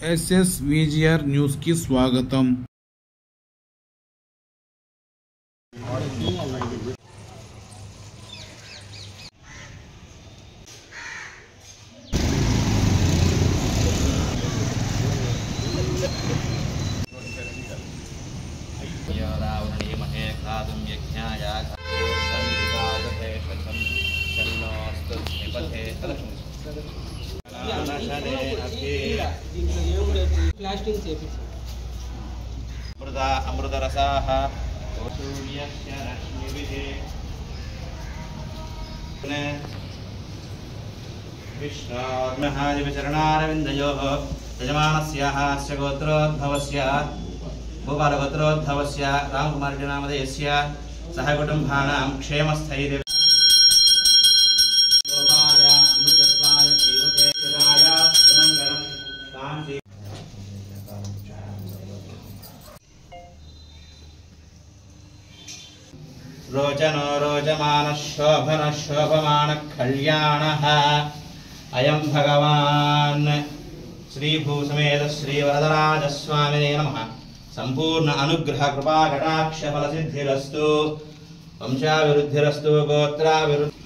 SSVGR news కి స్వాగతం. अमृतरसाः विष्णोर्महादिवचरणारविन्दयोः यजमानस्याः अस्य गोत्रोद्भवस्य भूपालगोत्रोद्भवस्य रामकुमारनामधेयस्य सह कुटुम्बानां क्षेमस्थैर्य रोचनो रोचमानः शोभनः शोभमानः कल्याणः अयं भगवान् श्रीभूसमेत श्रीवरदराजस्वामिने नमः. संपूर्ण अनुग्रह कृपा कटाक्ष फलसिद्धिरस्तु, वंशाभिवृद्धिरस्तु, गोत्राभिवृद्धि.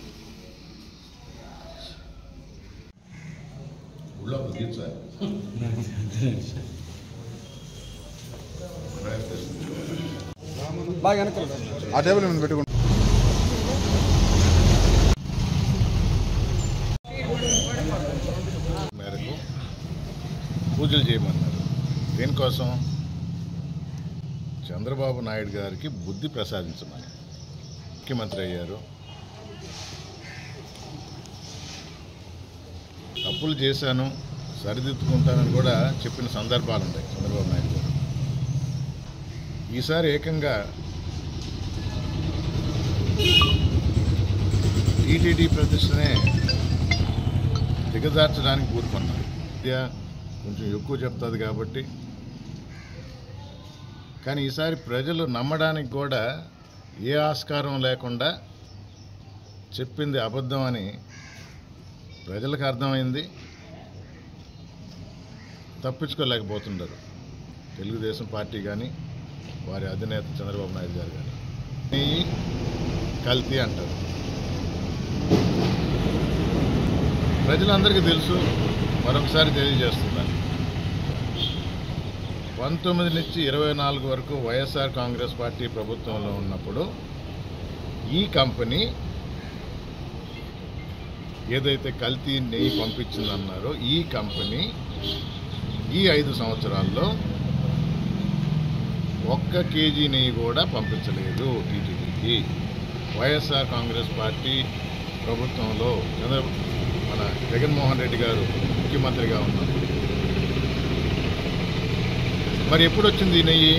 ఆ టేబుల్ మీద పెట్టుకుంటాం. మేరకు పూజలు చేయమన్నారు. దేనికోసం? చంద్రబాబు నాయుడు గారికి బుద్ధి ప్రసాదించమని. ముఖ్యమంత్రి అయ్యారు, తప్పులు చేశాను సరిదిద్దుకుంటానని కూడా చెప్పిన సందర్భాలు ఉన్నాయి చంద్రబాబు నాయుడు గారు. ఈసారి ఏకంగా టీటీడీ ప్రతిష్టనే దిగజార్చడానికి కూరుకున్నారు. విద్య కొంచెం ఎక్కువ చెప్తుంది కాబట్టి, కానీ ఈసారి ప్రజలు నమ్మడానికి కూడా ఏ ఆస్కారం లేకుండా చెప్పింది అబద్ధం అని ప్రజలకు అర్థమైంది. తప్పించుకోలేకపోతున్నారు తెలుగుదేశం పార్టీ కానీ వారి అధినేత చంద్రబాబు నాయుడు గారు కానీ. నెయ్యి కల్తీ అంటారు. ప్రజలందరికీ తెలుసు, మరొకసారి తెలియజేస్తున్నారు. 19 నుంచి 24 వరకు వైఎస్ఆర్ కాంగ్రెస్ పార్టీ ప్రభుత్వంలో ఉన్నప్పుడు ఈ కంపెనీ ఏదైతే కల్తీ నెయ్యి పంపించిందన్నారో ఈ కంపెనీ ఈ 5 సంవత్సరాల్లో 1 కేజీ నెయ్యి కూడా పంపించలేదు టీటీడీకి. వైఎస్ఆర్ కాంగ్రెస్ పార్టీ ప్రభుత్వంలో మన జగన్మోహన్ రెడ్డి గారు ముఖ్యమంత్రిగా ఉన్నప్పుడు. మరి ఎప్పుడు వచ్చింది ఈ నెయ్యి?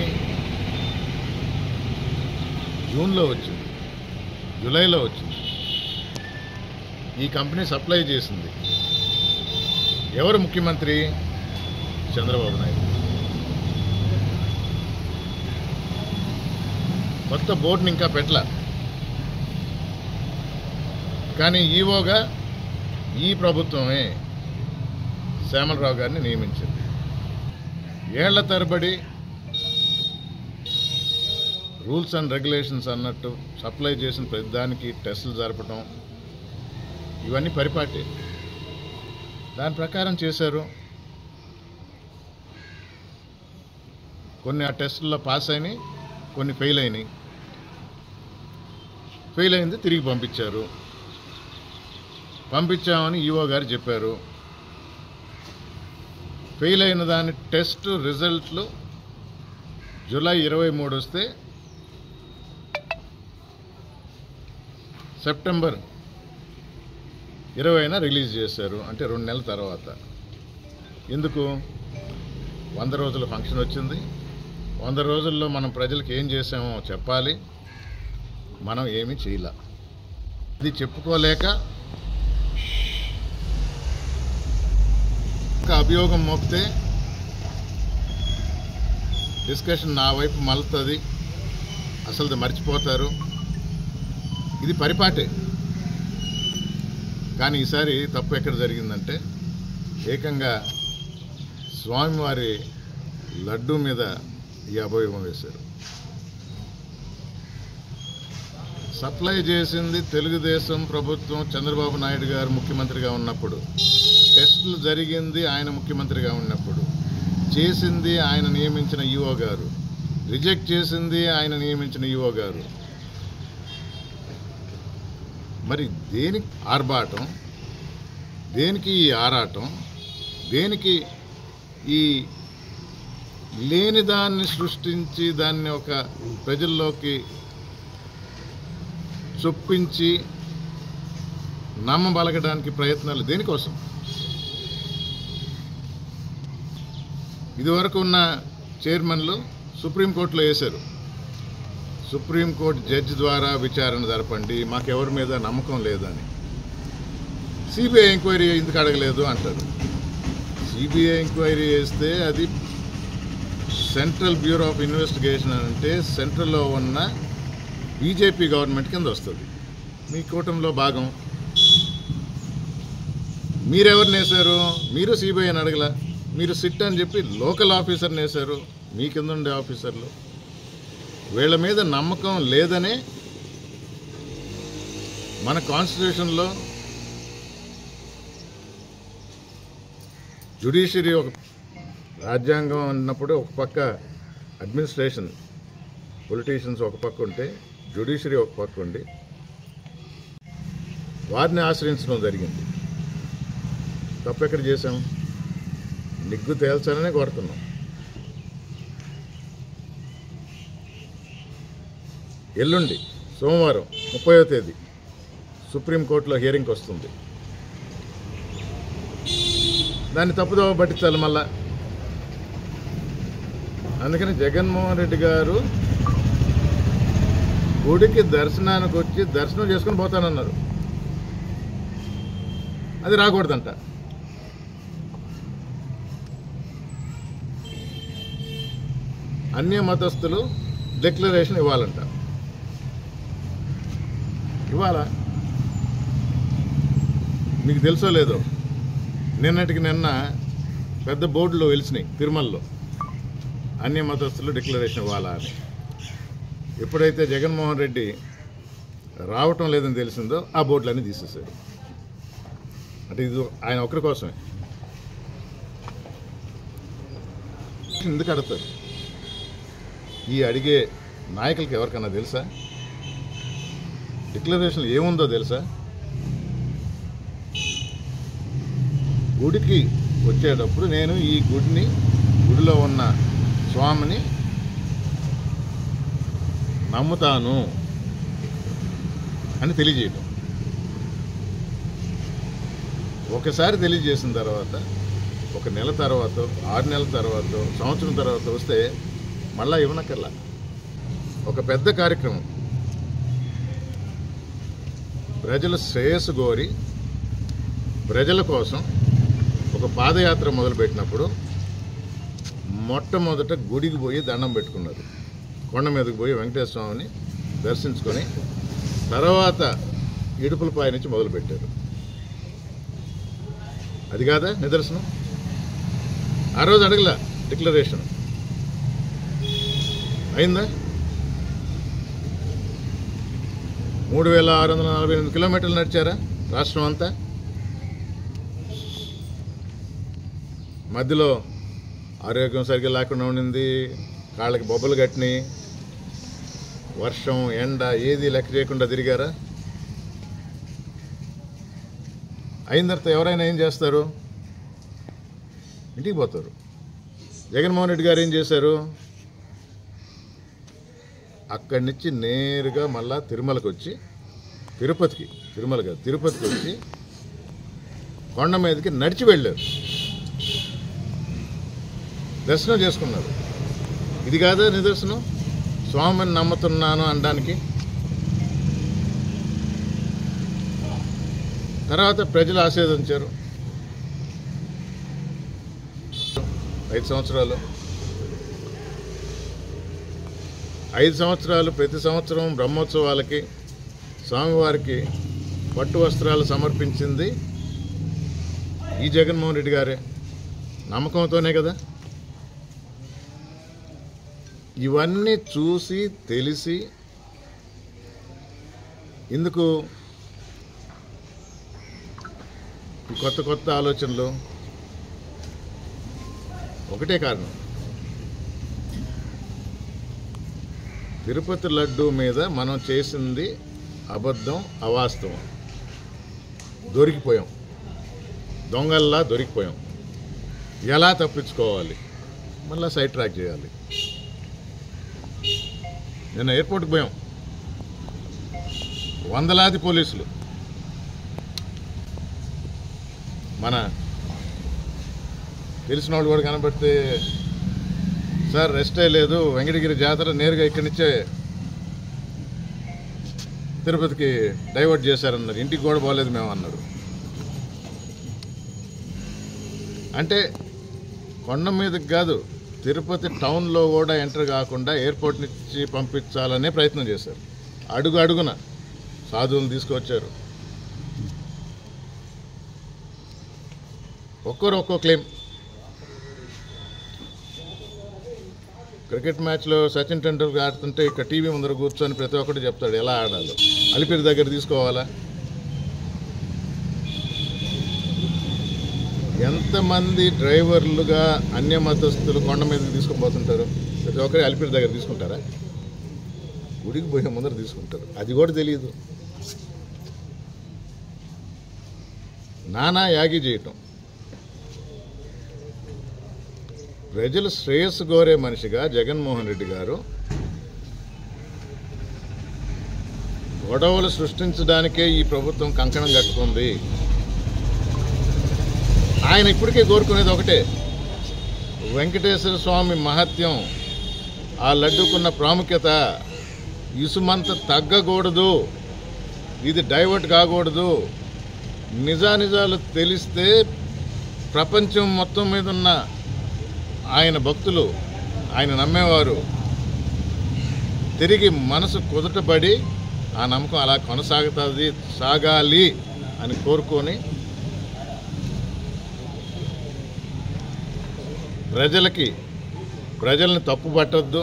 జూన్లో వచ్చింది, జూలైలో వచ్చింది. ఈ కంపెనీ సప్లై చేసింది. ఎవరు ముఖ్యమంత్రి? చంద్రబాబు నాయుడు. కొత్త బోర్డుని ఇంకా పెట్టల, కానీ ఈవోగా ఈ ప్రభుత్వమే శ్యామలరావు గారిని నియమించింది. ఏళ్ల తరబడి రూల్స్ అండ్ రెగ్యులేషన్స్ అన్నట్టు సప్లై చేసిన ప్రతిదానికి టెస్టులు జరపడం, ఇవన్నీ పరిపాటి. దాని ప్రకారం చేశారు. కొన్ని ఆ టెస్టుల్లో పాస్ అయినాయి, కొన్ని ఫెయిల్ అయినాయి. ఫెయిల్ అయింది తిరిగి పంపించారు. పంపించామని ఈవో గారు చెప్పారు. ఫెయిల్ అయిన దాని టెస్ట్ రిజల్ట్లు జూలై 23 వస్తే సెప్టెంబర్ 20న రిలీజ్ చేశారు. అంటే 2 నెలల తర్వాత. ఎందుకు? 100 రోజుల ఫంక్షన్ వచ్చింది. 100 రోజుల్లో మనం ప్రజలకు ఏం చేసామో చెప్పాలి. మనం ఏమీ చేయలే. ఇది చెప్పుకోలేక అభియోగం మోపితే డిస్కషన్ నా వైపు మలుతుంది, అసలు మర్చిపోతారు. ఇది పరిపాటే. కానీ ఈసారి తప్పు ఎక్కడ జరిగిందంటే ఏకంగా స్వామివారి లడ్డూ మీద ఈ అభయవం వేశారు. సప్లై చేసింది తెలుగుదేశం ప్రభుత్వం చంద్రబాబు నాయుడు గారు ముఖ్యమంత్రిగా ఉన్నప్పుడు, టెస్టులు జరిగింది ఆయన ముఖ్యమంత్రిగా ఉన్నప్పుడు, చేసింది ఆయన నియమించిన ఈఓ గారు, రిజెక్ట్ చేసింది ఆయన నియమించిన ఈఓ గారు. మరి దేనికి ఆర్భాటం, దేనికి ఈ ఆరాటం, దేనికి ఈ లేని దాన్ని సృష్టించి దాన్ని ఒక ప్రజల్లోకి చొప్పించి నమ్మబలగడానికి ప్రయత్నాలు దేనికోసం? ఇదివరకు ఉన్న చైర్మన్లు సుప్రీంకోర్టులో వేశారు, సుప్రీంకోర్టు జడ్జి ద్వారా విచారణ జరపండి, మాకెవరి మీద నమ్మకం లేదని. సిబిఐ ఎంక్వైరీ ఎందుకు అడగలేదు అంటారు. సిబిఐ ఎంక్వైరీ చేస్తే అది సెంట్రల్ బ్యూరో ఆఫ్ ఇన్వెస్టిగేషన్ అంటే సెంట్రల్లో ఉన్న బీజేపీ గవర్నమెంట్ కింద వస్తుంది. మీ కూటమిలో భాగం. మీరెవరిని వేశారు? మీరు సిబిఐని అడగల, మీరు సిట్ అని చెప్పి లోకల్ ఆఫీసర్ని వేశారు, మీ కింద ఉండే ఆఫీసర్లు. వీళ్ళ మీద నమ్మకం లేదనే మన కాన్స్టిట్యూషన్లో జ్యుడిషియరీ ఒక రాజ్యాంగం అన్నప్పుడు ఒక పక్క అడ్మినిస్ట్రేషన్ పొలిటీషియన్స్ ఒక పక్క ఉంటే జ్యుడిషియరీ ఒక పక్క ఉండి వారిని ఆశ్రయించడం జరిగింది. తప్పెక్కడ చేశాం? నిగ్గు తేల్చాలనే కోరుతున్నాం. ఎల్లుండి సోమవారం 30వ తేదీ సుప్రీంకోర్టులో హియరింగ్కి వస్తుంది. దాన్ని తప్పుదోవ పట్టించాలి మళ్ళా. అందుకని జగన్మోహన్ రెడ్డి గారు గుడికి దర్శనానికి వచ్చి దర్శనం చేసుకుని పోతానన్నారు. అది రాకూడదంట. అన్య మతస్థులు డిక్లరేషన్ ఇవ్వాలంట. ఇవ్వాలా? మీకు తెలుసో లేదో, నిన్నటికి నిన్న పెద్ద బోర్డులో వెలిసినాయి తిరుమలలో, అన్య మతస్థులు డిక్లరేషన్ ఇవ్వాలా అని. ఎప్పుడైతే జగన్మోహన్ రెడ్డి రావటం లేదని తెలిసిందో ఆ బోర్డులన్నీ తీసేశారు. అంటే ఇది ఆయన ఒక్కరి కోసమే. ఎందుకు అడుగుతారు? ఈ అడిగే నాయకులకి ఎవరికన్నా తెలుసా? డిక్లరేషన్ ఏముందో తెలుసా? గుడికి వచ్చేటప్పుడు నేను ఈ గుడిలో ఉన్న స్వామిని నమ్ముతాను అని తెలియజేయటం. ఒకసారి తెలియజేసిన తర్వాత 1 నెల తర్వాత, 6 నెలల తర్వాత, సంవత్సరం తర్వాత వస్తే మళ్ళా ఇవ్వనక్కర్లా. ఒక పెద్ద కార్యక్రమం ప్రజల శ్రేయస్సు కోరి ప్రజల కోసం ఒక పాదయాత్ర మొదలుపెట్టినప్పుడు మొట్టమొదట గుడికి పోయి దండం పెట్టుకున్నారు. కొండ మీదకి పోయి వెంకటేశ్వర స్వామిని దర్శించుకొని తర్వాత ఇడుపులపాయ నుంచి మొదలుపెట్టారు. అది కాదా నిదర్శనం? ఆ రోజు అడగల డిక్లరేషన్ అయిందా? 3648 కిలోమీటర్లు నడిచారా రాష్ట్రం అంతా? మధ్యలో ఆరోగ్యం సరిగ్గా లేకుండా ఉండింది, కాళ్ళకి బొబ్బలు కట్టిని, వర్షం ఎండ ఏది లెక్క చేయకుండా తిరిగారా? అయిన తర్వాత ఎవరైనా ఏం చేస్తారు? ఇంటికి పోతారు. జగన్మోహన్ రెడ్డి గారు ఏం చేశారు? అక్కడి నుంచి నేరుగా మళ్ళా తిరుమలకి వచ్చి, తిరుపతికి వచ్చి కొండ మీదకి నడిచి వెళ్ళారు, దర్శనం చేసుకున్నారు. ఇది కాదా నిదర్శనం? స్వామిని నమ్ముతున్నాను అనడానికి. తర్వాత ప్రజలు ఆశీర్వదించారు. 5 సంవత్సరాలు 5 సంవత్సరాలు ప్రతి సంవత్సరం బ్రహ్మోత్సవాలకి స్వామివారికి పట్టు వస్త్రాలు సమర్పించింది ఈ జగన్మోహన్ రెడ్డి గారే. నమ్మకంతోనే కదా. ఇవన్నీ చూసి తెలిసి ఎందుకు కొత్త కొత్త ఆలోచనలు? ఒకటే కారణం, తిరుపతి లడ్డూ మీద మనం చేసింది అబద్ధం, అవాస్తవం. దొరికిపోయాం, దొంగల్లా దొరికిపోయాం. ఎలా తప్పించుకోవాలి? మళ్ళీ సైడ్ ట్రాక్ చేయాలి. నిన్న ఎయిర్పోర్ట్కి పోయాం, వందలాది పోలీసులు. మన తెలిసిన వాళ్ళు కూడా కనబడితే, సార్ రెస్టే లేదు, వెంకటగిరి జాతర నేరుగా ఇక్కడి నుంచే తిరుపతికి డైవర్ట్ చేశారన్నారు, ఇంటికి కూడా పోలేదు మేము అన్నారు. అంటే కొండ మీదకి కాదు, తిరుపతి టౌన్లో కూడా ఎంటర్ కాకుండా ఎయిర్పోర్ట్ నుంచి పంపించాలనే ప్రయత్నం చేశారు. అడుగు అడుగున సాధువులను తీసుకొచ్చారు. ఒక్కో క్లెయిమ్. క్రికెట్ మ్యాచ్లో సచిన్ టెండూల్కర్ ఆడుతుంటే ఇక్కడ టీవీ ముందర కూర్చొని ప్రతి ఒక్కటి చెప్తాడు ఎలా ఆడాలో. అలిపిరి దగ్గర తీసుకోవాలా? ఎంతమంది డ్రైవర్లుగా అన్య మతస్థులు కొండ మీదకి తీసుకొని పోతుంటారు? ప్రతి ఒక్కరి అలిపిరి దగ్గర తీసుకుంటారా? గుడికి పోయే ముందర తీసుకుంటారు. అది కూడా తెలియదు. నానా యాగి చేయటం. ప్రజలు శ్రేయస్సు కోరే మనిషిగా జగన్మోహన్ రెడ్డి గారు గొడవలు సృష్టించడానికే ఈ ప్రభుత్వం కంకణం కట్టుకుంది. ఆయన ఇప్పటికే కోరుకునేది ఒకటే, వెంకటేశ్వర స్వామి మహత్యం, ఆ లడ్డూకున్న ప్రాముఖ్యత ఇసుమంత తగ్గకూడదు, ఇది డైవర్ట్ కాకూడదు. నిజానిజాలు తెలిస్తే ప్రపంచం మొత్తం మీద ఉన్న ఆయన భక్తులు, ఆయన నమ్మేవారు తిరిగి మనసు కుదుటపడి ఆ నమ్మకం అలా సాగాలి అని కోరుకొని ప్రజల్ని తప్పు పట్టొద్దు,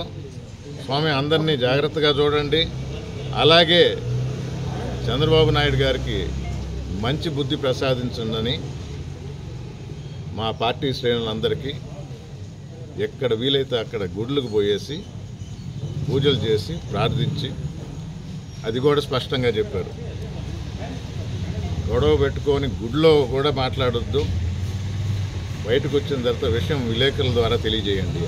స్వామి అందరినీ జాగ్రత్తగా చూడండి, అలాగే చంద్రబాబు నాయుడు గారికి మంచి బుద్ధి ప్రసాదించండి మా పార్టీ శ్రేణులందరికీ ఎక్కడ వీలైతే అక్కడ గుడులకు పోయేసి పూజలు చేసి ప్రార్థించి, అది కూడా స్పష్టంగా చెప్పారు, గొడవ పెట్టుకొని గుడిలో కూడా మాట్లాడొద్దు, బయటకు వచ్చిన తర్వాత విషయం విలేకరుల ద్వారా తెలియజేయండి.